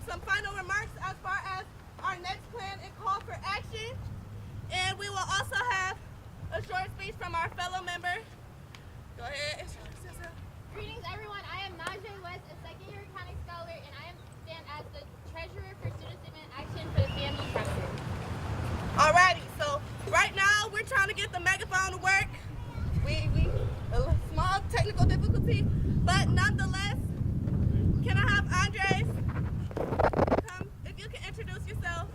some final remarks as far as our next plan and call for action. And we will also have a short speech from our fellow member. Go ahead. Greetings, everyone. I am Najee West, a second-year accounting scholar, and I stand as the treasurer for Student Statement Action for the FSU president. Alrighty, so right now we're trying to get the megaphone to work. We a small technical difficulty, but nonetheless, can I have Andres come? If you can introduce yourself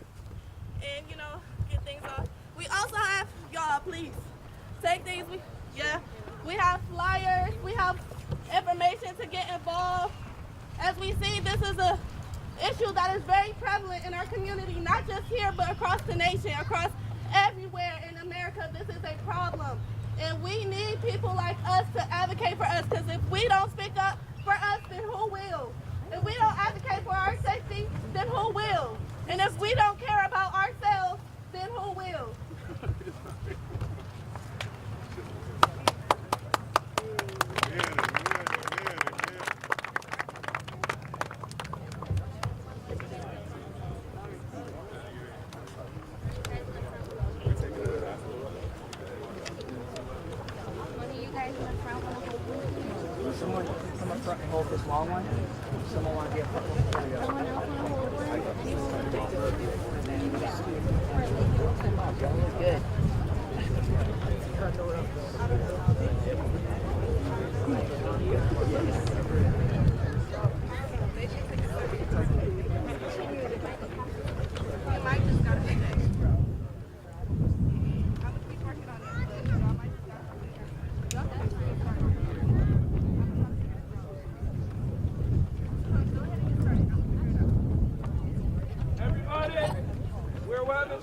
and get things off. We also have y'all. Please take these. We have flyers. We have information to get involved. As we see, this is a issue that is very prevalent in our community, not just here, but across the nation, across everywhere in America. This is a problem. And we need people like us to advocate for us, because if we don't speak up for us, then who will? If we don't advocate for our safety, then who will? And if we don't care about ourselves, then who will? Someone come up front and hold this long one. Someone want to be up front. Good.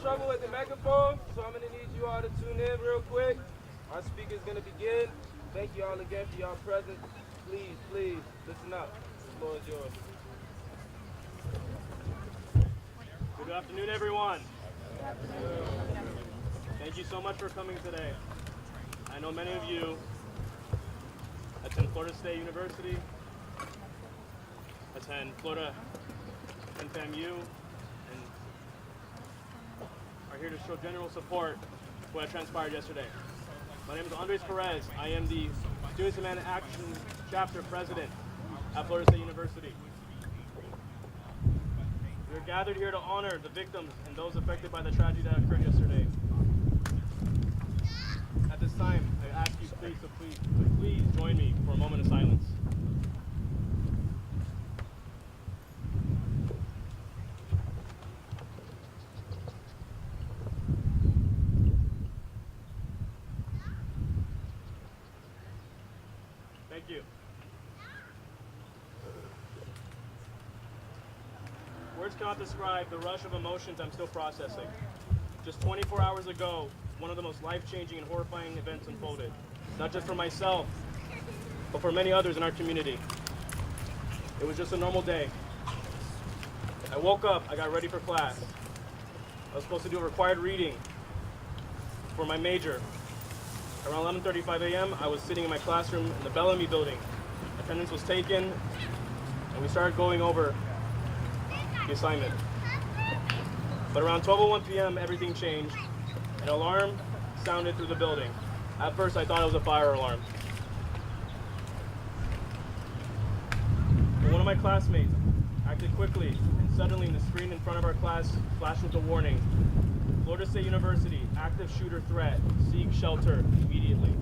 Trouble with the megaphone, so I'm going to need you all to tune in real quick. Our speaker is going to begin. Thank you all again for y'all presence. Please, listen up. The floor is yours. Good afternoon, everyone. Thank you so much for coming today. I know many of you attend Florida State University, attend Florida FSU, are here to show general support for what transpired yesterday. My name is Andres Perez. I am the Student Statement Action Chapter President at Florida State University. We are gathered here to honor the victims and those affected by the tragedy that occurred yesterday. At this time, I ask you please join me for a moment of silence. Thank you. Words cannot describe the rush of emotions I'm still processing. Just 24 hours ago, one of the most life-changing and horrifying events unfolded. Not just for myself, but for many others in our community. It was just a normal day. I woke up, I got ready for class. I was supposed to do a required reading for my major. Around 11:35 a.m., I was sitting in my classroom in the Bellamy building. Attendance was taken, and we started going over the assignment. But around 12:01 p.m., everything changed. An alarm sounded through the building. At first, I thought it was a fire alarm. But one of my classmates acted quickly, and suddenly the screen in front of our class flashed with a warning. Florida State University, active shooter threat, seek shelter immediately.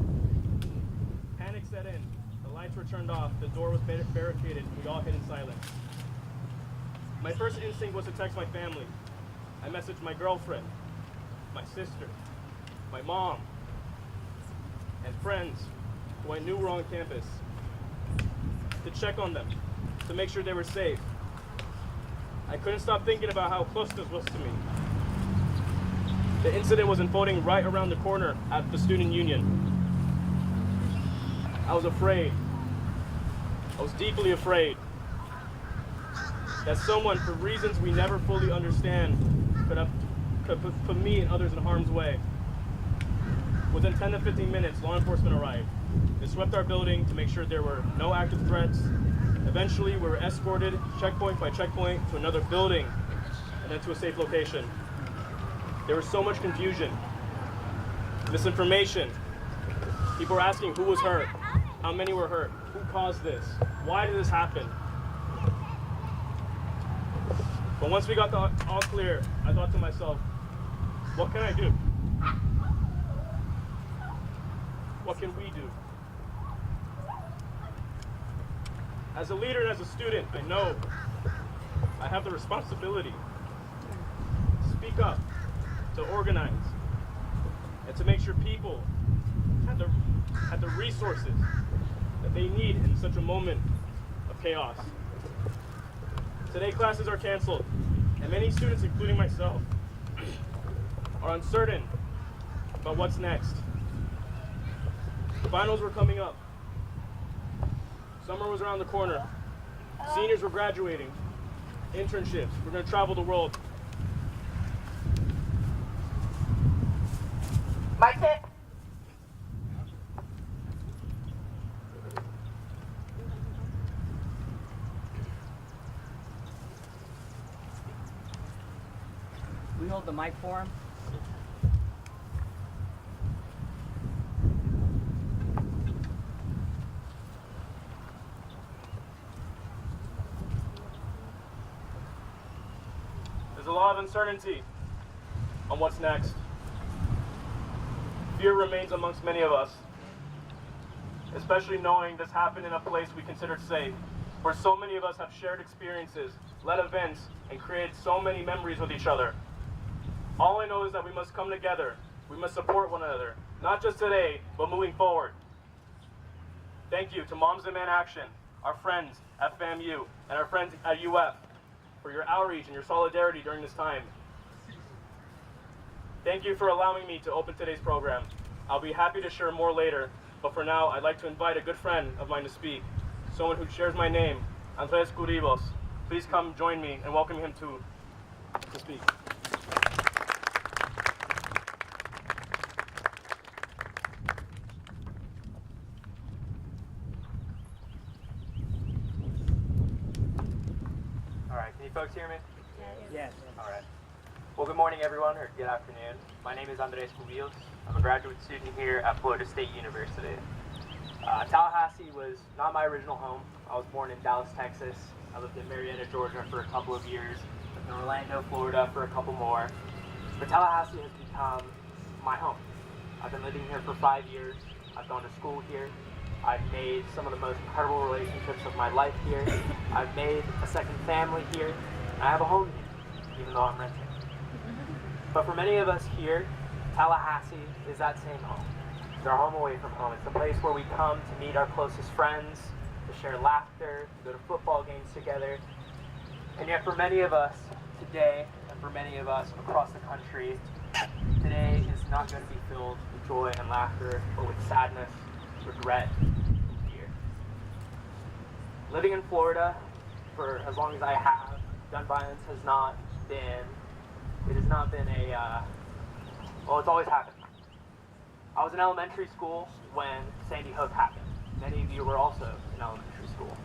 Panic set in, the lights were turned off, the door was barricaded, we all hid in silence. My first instinct was to text my family. I messaged my girlfriend, my sister, my mom, and friends who I knew were on campus, to check on them, to make sure they were safe. I couldn't stop thinking about how close this was to me. The incident was unfolding right around the corner at the student union. I was afraid. I was deeply afraid that someone, for reasons we never fully understand, could put me and others in harm's way. Within 10 to 15 minutes, law enforcement arrived. They swept our building to make sure there were no active threats, Eventually, we were escorted checkpoint by checkpoint to another building and then to a safe location. There was so much confusion, misinformation. People were asking who was hurt, how many were hurt, who caused this, why did this happen? But once we got the all clear, I thought to myself, what can I do? What can we do? As a leader and as a student, I know I have the responsibility to speak up, to organize, and to make sure people have the resources that they need in such a moment of chaos. Today, classes are canceled, and many students, including myself, are uncertain about what's next. Finals were coming up. Summer was around the corner. Seniors were graduating. Internships. We're going to travel the world. Mic check. We hold the mic for him. There's a lot of uncertainty on what's next. Fear remains amongst many of us, especially knowing this happened in a place we considered safe, where so many of us have shared experiences, led events, and created so many memories with each other. All I know is that we must come together. We must support one another, not just today, but moving forward. Thank you to Moms Demand Action, our friends at FAMU, and our friends at UF for your outreach and your solidarity during this time. Thank you for allowing me to open today's program. I'll be happy to share more later, but for now, I'd like to invite a good friend of mine to speak, someone who shares my name, Andres Curibos. Please come join me and welcome him to speak. All right, can you folks hear me? Yes. All right. Well, good morning, everyone, or good afternoon. My name is Andres Cubillos. I'm a graduate student here at Florida State University. Tallahassee was not my original home. I was born in Dallas, Texas. I lived in Marietta, Georgia for a couple of years, lived in Orlando, Florida for a couple more. But Tallahassee has become my home. I've been living here for 5 years. I've gone to school here. I've made some of the most incredible relationships of my life here. I've made a second family here. And I have a home here, even though I'm renting. But for many of us here, Tallahassee is that same home. It's our home away from home. It's the place where we come to meet our closest friends, to share laughter, to go to football games together. And yet for many of us today, and for many of us across the country, today is not going to be filled with joy and laughter, but with sadness, regret, and fear. Living in Florida for as long as I have, gun violence has not been well, it's always happened. I was in elementary school when Sandy Hook happened. Many of you were also in elementary school.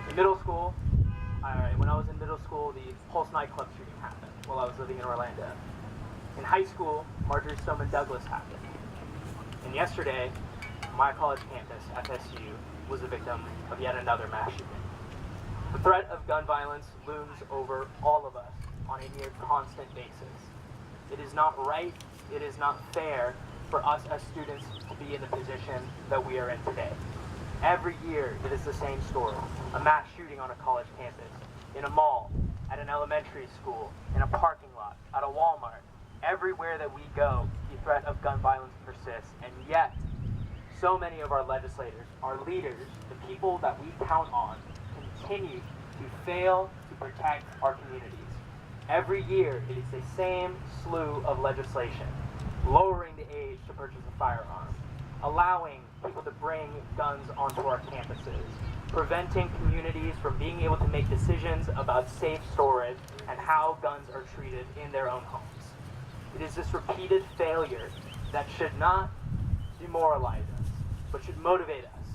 In middle school, when I was in middle school, the Pulse nightclub shooting happened while I was living in Orlando. In high school, Marjorie Stoneman Douglas happened. And yesterday, my college campus, FSU, was a victim of yet another mass shooting. The threat of gun violence looms over all of us on a near constant basis. It is not right, it is not fair for us as students to be in the position that we are in today. Every year, it is the same story. A mass shooting on a college campus, in a mall, at an elementary school, in a parking lot, at a Walmart. Everywhere that we go, the threat of gun violence persists, and yet, so many of our legislators, our leaders, the people that we count on, continue to fail to protect our communities. Every year, it is the same slew of legislation, lowering the age to purchase a firearm, allowing people to bring guns onto our campuses, preventing communities from being able to make decisions about safe storage and how guns are treated in their own homes. It is this repeated failure that should not demoralize us, but should motivate us.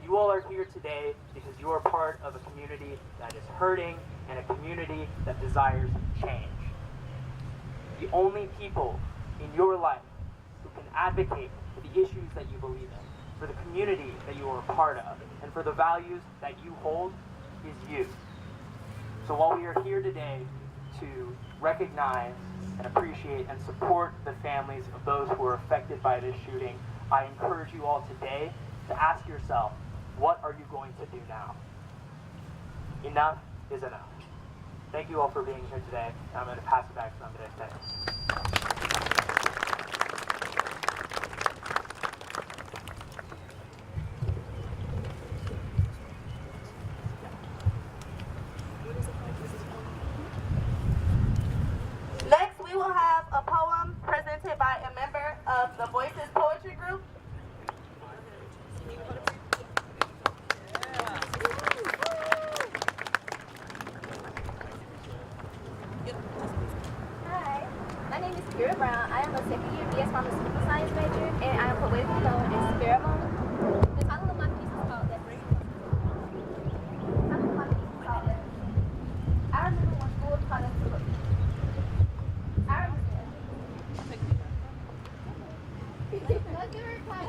You all are here today because you are part of a community that is hurting and a community that desires change. The only people in your life who can advocate for the issues that you believe in, for the community that you are a part of, and for the values that you hold is you. So while we are here today to recognize and appreciate and support the families of those who are affected by this shooting, I encourage you all today to ask yourself, what are you going to do now? Enough is enough. Thank you all for being here today. I'm going to pass it back to them today. Next, we will have a poem presented by a member of the Voices Poetry Group. Hi, my name is Kira Brown. I am a second year BS Pharmaceutical Science major, and I am poetically known as Pheromone. The title of my piece is called Desperation. The title of my piece is called Desperation. I remember when school taught us to look. I remember. Let's give her a clap.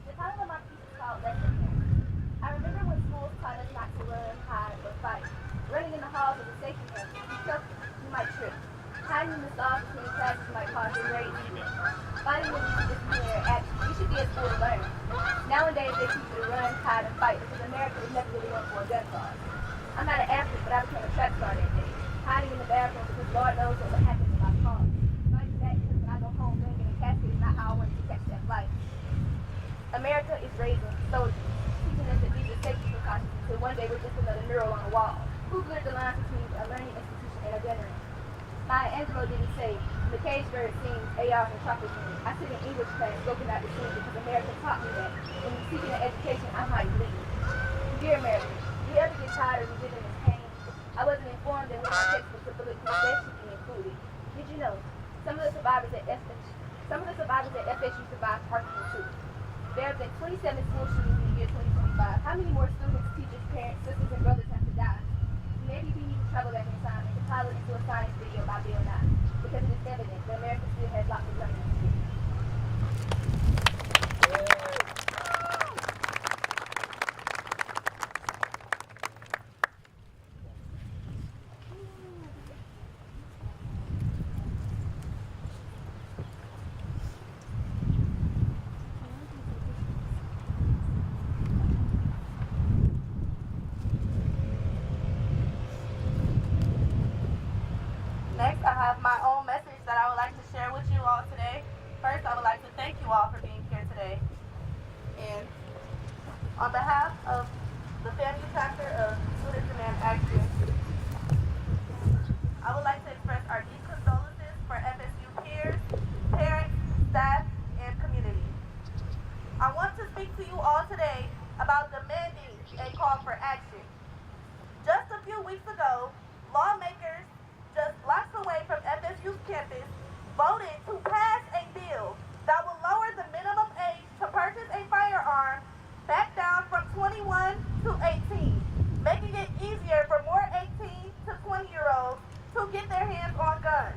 The title of my piece is called Desperation. I remember when schools taught us not to run, hide, or fight. Running in the halls was a safety net. You trust you might trip. Hiding in the stalls between classes might cause a great incident. Fighting will lead to disciplinary action. You should be at school to learn. Nowadays, they teach you to run, hide, and fight because America was never really known for a gun cause. I'm not an athlete, but I became a track star that day. Hiding in the bathroom because Lord knows what would happen if I fall. Fighting back because when I go home, banging a casket is not how I wanted to catch that flight. America is raising soldiers, teaching us that these are safety precautions until one day we're just another mural on a wall. Who blurred the lines between a learning institution and a gunnery? Maya Angelou didn't say, the cage bird sings AR and chocolate dream. I sit in English class scoping out the scene because America taught me that when you're seeking an education, I might bleed. Dear America, do you ever get tired of reliving this pain? I wasn't informed that when my textbooks were bulletproof vests should be included. Did you know? Some of the survivors at FSU survived Parkland too. There have been 27 school shootings in the year 2025. How many more students, teachers, parents, sisters, and brothers have to die? Maybe we need to travel back in time and compile it into a science video by Bill Nye, because it is evident that America still has lots of learning to do. Next, I have my own message that I would like to share with you all today. First, I would like to thank you all for being here today. And on behalf of the family chapter of Student Demand Action, I would like to express our deep condolences for FSU peers, parents, staff, and community. I want to speak to you all today about demanding a call for action. Just a few weeks ago, lawmakers just blocks away from FSU's campus voted to pass a bill that will lower the minimum age to purchase a firearm back down from 21 to 18, making it easier for more 18 to 20-year-olds to get their hands on guns.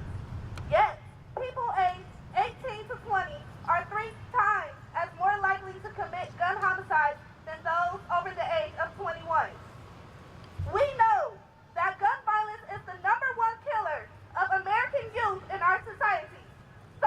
Yet, people aged 18 to 20 are 3 times as more likely to commit gun homicides than those over the age of 21. We know that gun violence is the #1 killer of American youth in our society. So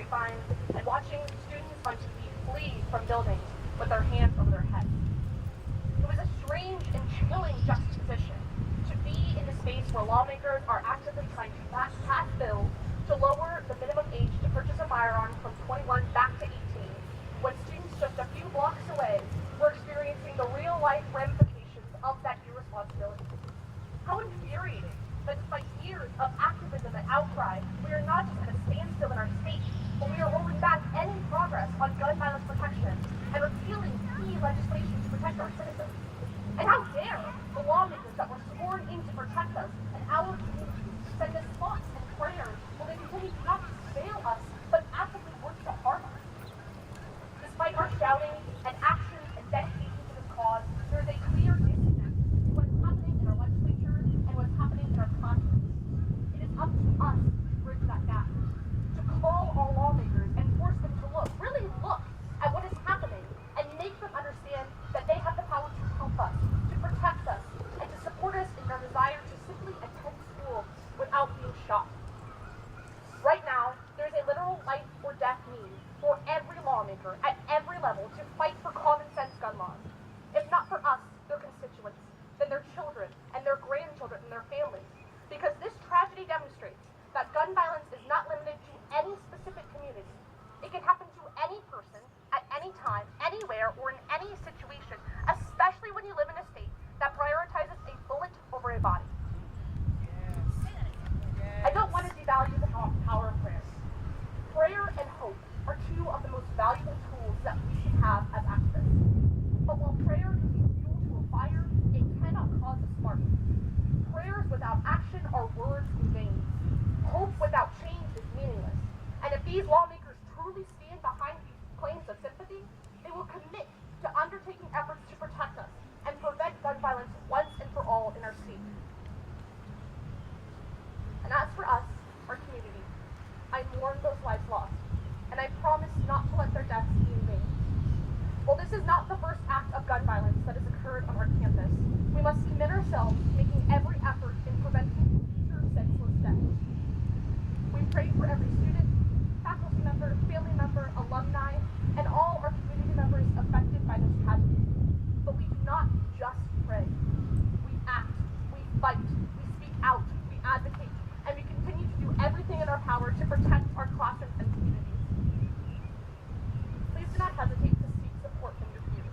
grapevines, and watching students on TV flee from buildings with their hands over their heads. It was a strange and chilling juxtaposition to be in a space where lawmakers are actively trying to pass bills to lower the minimum age to purchase a firearm from 21 back to 18, when students just a few blocks away were experiencing the real-life ramifications of that irresponsibility. How infuriating that despite years of activism and outcry, we are not just at a standstill in our state, but we are rolling back any progress on gun violence protection and repealing key legislation to protect our citizens. And how dare the lawmakers that were sworn in to protect us and our communities send us thoughts and prayers while they continue to not just fail us, but actively work to harm us. Despite our shouting and actions and dedication to this cause, there is a clear disconnect between what is happening in our legislature and what is happening in our classrooms. It is up to us to bridge that gap, to call our lawmakers and force them to look, really look at what is happening and make them understand that they have the power to help us, to protect us, and to support us in our desire to simply attend school without being shot. Right now, there's a literal life or death need for every lawmaker at every level to fight for common sense gun laws. If not for us, their constituents, then their children and their grandchildren and their families. Because this tragedy demonstrates that gun violence is not limited to any specific community. It can happen to any person at any time, anywhere, or in any situation, especially when you live in a state that prioritizes a bullet over a body. I don't want to devalue the power of prayer. Prayer and hope are two of the most valuable tools that we can have as activists. But while prayer can be fuel to a fire, it cannot cause a spark. Prayers without action are words in vain. Hope without change is meaningless. And if these lawmakers truly stand behind these claims of sympathy, they will commit to undertaking efforts to protect us and prevent gun violence once and for all in our state. And as for us, our community, I mourn those lives lost, and I promise not to let their deaths be in vain. While this is not the first act of gun violence that has occurred on our campus, we must commit ourselves to making every effort in preventing future senseless deaths. We pray for every student, faculty member, family member, alumni, and all our community members affected by this tragedy. But we do not just pray. We act, we fight, we speak out, we advocate, and we continue to do everything in our power to protect our classrooms and communities. Please do not hesitate to seek support from your peers.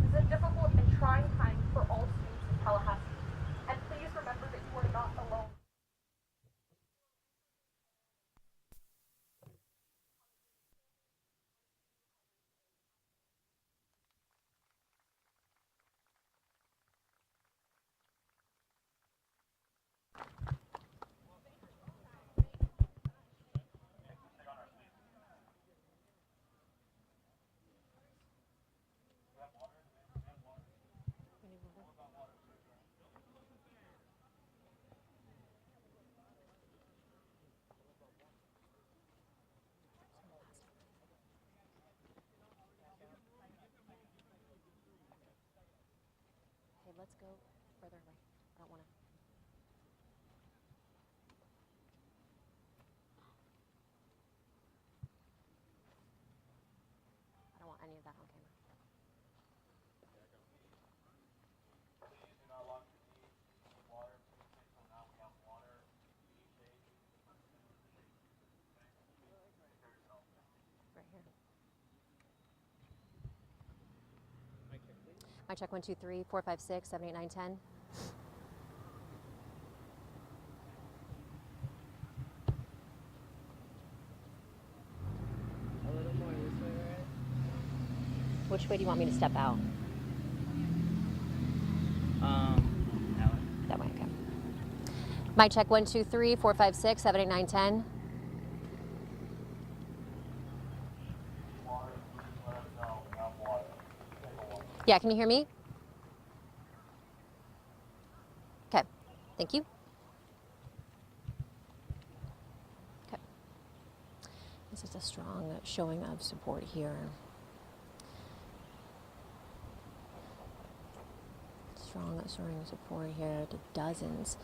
This is a difficult and trying time for all students in Tallahassee, and please remember that you are not alone. Okay, let's go further away. I don't want to. I don't want any of that on camera. Right here. Mic check 1 2 3 4 5 6 7 8 9 10. A little more this way, right? Which way do you want me to step out? That way. That way, okay. Mic check 1 2 3 4 5 6 7 8 9 10. Yeah, can you hear me? Okay, thank you. Okay. This is a strong showing of support here. Strong showing of support here to dozens.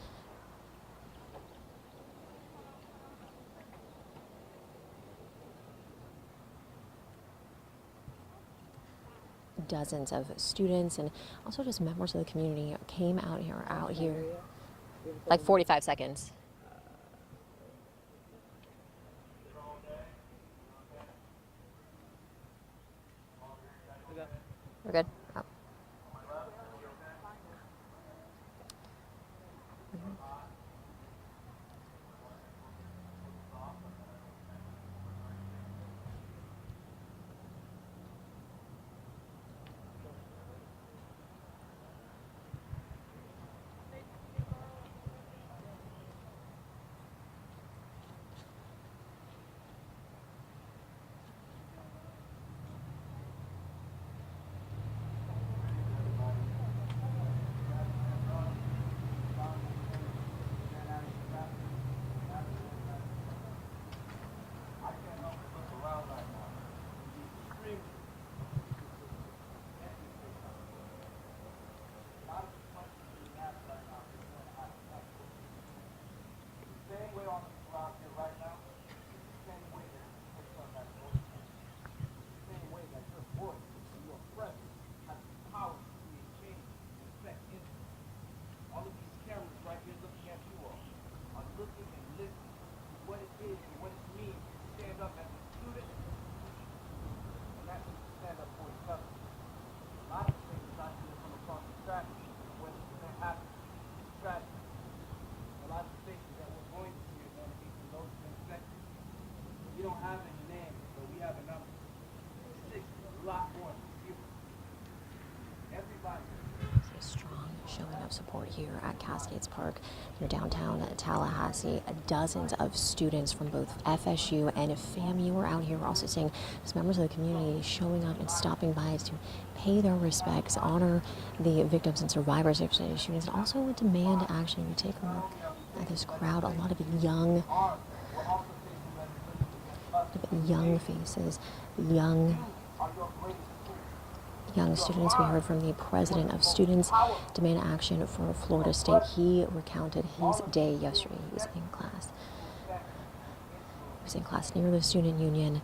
dozens of students and also just members of the community came out here, like 45 seconds. We're good? Oh. Strong showing of support here at Cascades Park, here downtown Tallahassee. Dozens of students from both FSU and FAMU were out here. We're also seeing just members of the community showing up and stopping by to pay their respects, honor the victims and survivors of shootings, and also demand action. You take a look at this crowd, a lot of young faces, young students. We heard from the president of students demand action for Florida State. He recounted his day yesterday. He was in class. He was in class near the student union.